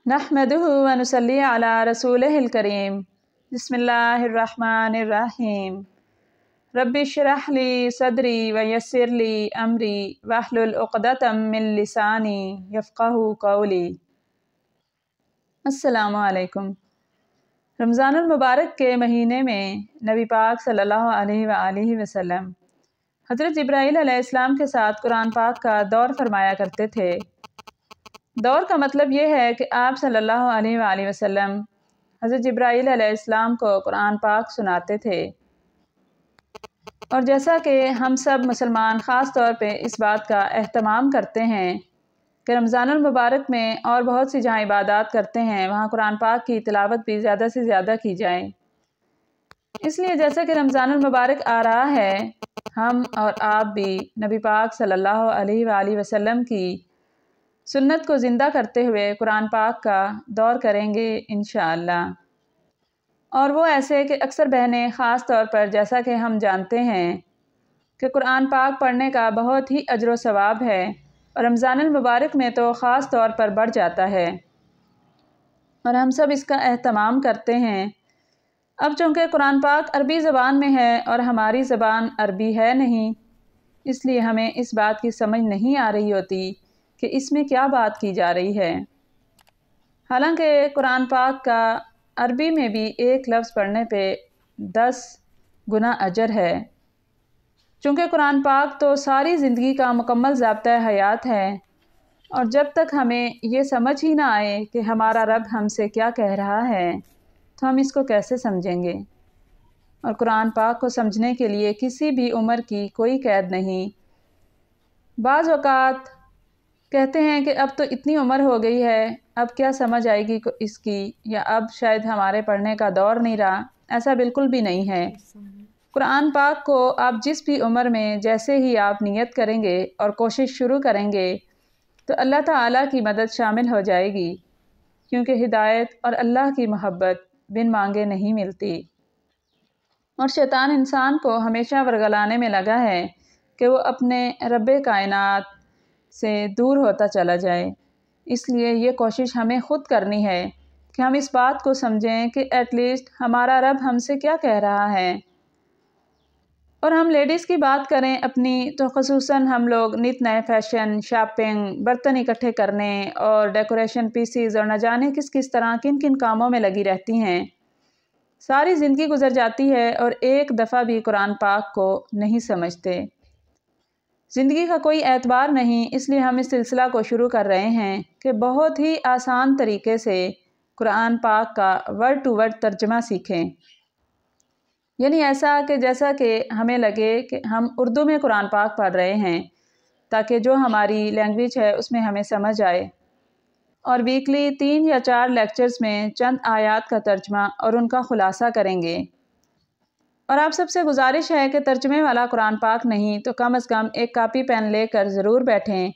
नहमदुहु व नुसल्ली अला रसूलिहिल करीम। बिस्मिल्लाहिर्रहमानिर्रहीम। रब्बि इश्रह ली सदरी व यस्सिर ली अमरी वहलुल उक़दतम मिन लिसानी यफ़क़हू क़ौली। अस्सलामु अलैकुम। रमज़ानुल मुबारक के महीने में नबी पाक सल्लल्लाहु अलैहि वसल्लम हज़रत जिब्राईल अलैहिस्सलाम के साथ कुरान पाक का दौर फरमाया करते थे। दौर का मतलब ये है कि आप सल्लल्लाहु अलैहि वसल्लम हज़रत जिब्राईल अलैहिस्सलाम को कुरान पाक सुनाते थे। और जैसा कि हम सब मुसलमान ख़ास तौर पे इस बात का एहतमाम करते हैं कि रमज़ानुल मुबारक में और बहुत सी जहाँ इबादत करते हैं वहाँ कुरान पाक की तिलावत भी ज़्यादा से ज़्यादा की जाए। इसलिए जैसा कि रमज़ानुल मुबारक आ रहा है, हम और आप भी नबी पाक सल्लल्लाहु अलैहि वसल्लम की सुन्नत को ज़िंदा करते हुए कुरान पाक का दौर करेंगे इंशाअल्लाह। और वो ऐसे कि अक्सर बहनें ख़ास तौर पर जैसा कि हम जानते हैं कि कुरान पाक पढ़ने का बहुत ही अजर व सवाब है और रमज़ानुल मुबारक में तो ख़ास तौर पर बढ़ जाता है और हम सब इसका एहतमाम करते हैं। अब चूँकि कुरान पाक अरबी ज़बान में है और हमारी ज़बान अरबी है नहीं, इसलिए हमें इस बात की समझ नहीं आ रही होती कि इसमें क्या बात की जा रही है। हालांकि कुरान पाक का अरबी में भी एक लफ्ज़ पढ़ने पे 10 गुना अजर है। चूँकि कुरान पाक तो सारी ज़िंदगी का मुकम्मल ज़ाब्ता हयात है और जब तक हमें ये समझ ही ना आए कि हमारा रब हमसे क्या कह रहा है तो हम इसको कैसे समझेंगे। और कुरान पाक को समझने के लिए किसी भी उम्र की कोई कैद नहीं। बाज़ औक़ात कहते हैं कि अब तो इतनी उम्र हो गई है, अब क्या समझ आएगी इसकी, या अब शायद हमारे पढ़ने का दौर नहीं रहा। ऐसा बिल्कुल भी नहीं है। कुरान पाक को आप जिस भी उम्र में जैसे ही आप नियत करेंगे और कोशिश शुरू करेंगे तो अल्लाह ताला की मदद शामिल हो जाएगी, क्योंकि हिदायत और अल्लाह की मोहब्बत बिन मांगे नहीं मिलती। और शैतान इंसान को हमेशा वरगलाने में लगा है कि वो अपने रब्बे कायनात से दूर होता चला जाए। इसलिए ये कोशिश हमें ख़ुद करनी है कि हम इस बात को समझें कि एटलीस्ट हमारा रब हमसे क्या कह रहा है। और हम लेडीज़ की बात करें अपनी, तो ख़ुसूसन हम लोग नित नए फ़ैशन, शॉपिंग, बर्तन इकट्ठे करने और डेकोरेशन पीसीज और न जाने किस किस तरह किन किन कामों में लगी रहती हैं। सारी ज़िंदगी गुजर जाती है और एक दफ़ा भी कुरान पाक को नहीं समझते। ज़िंदगी का कोई एतबार नहीं, इसलिए हम इस सिलसिला को शुरू कर रहे हैं कि बहुत ही आसान तरीके से कुरान पाक का वर्ड टू वर्ड तर्जमा सीखें। यानी ऐसा कि जैसा कि हमें लगे कि हम उर्दू में कुरान पाक पढ़ रहे हैं, ताकि जो हमारी लैंग्वेज है उसमें हमें समझ आए। और वीकली 3 या 4 लेक्चर्स में चंद आयात का तर्जमा और उनका खुलासा करेंगे। और आप सबसे गुजारिश है कि तर्जमे वाला कुरान पाक नहीं तो कम से कम एक कापी पेन लेकर ज़रूर बैठें,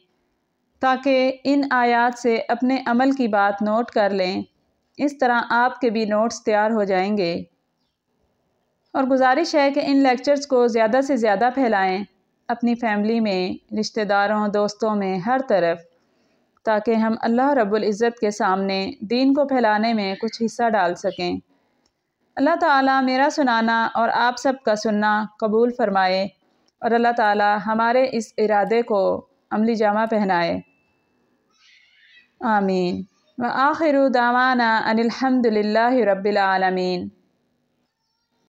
ताकि इन आयात से अपने अमल की बात नोट कर लें। इस तरह आपके भी नोट्स तैयार हो जाएंगे। और गुजारिश है कि इन लेक्चर्स को ज़्यादा से ज़्यादा फैलाएं अपनी फैमिली में, रिश्तेदारों, दोस्तों में, हर तरफ, ताकि हम अल्लाह रब्बुल इज़्ज़त के सामने दीन को फैलाने में कुछ हिस्सा डाल सकें। अल्लाह ताला मेरा सुनाना और आप सब का सुनना कबूल फरमाए और अल्लाह ताला हमारे इस इरादे को अमली जामा पहनाए। आमीन। व आखिरु दावाना अनिल हम्दुलिल्लाहि रब्बिल आलमीन।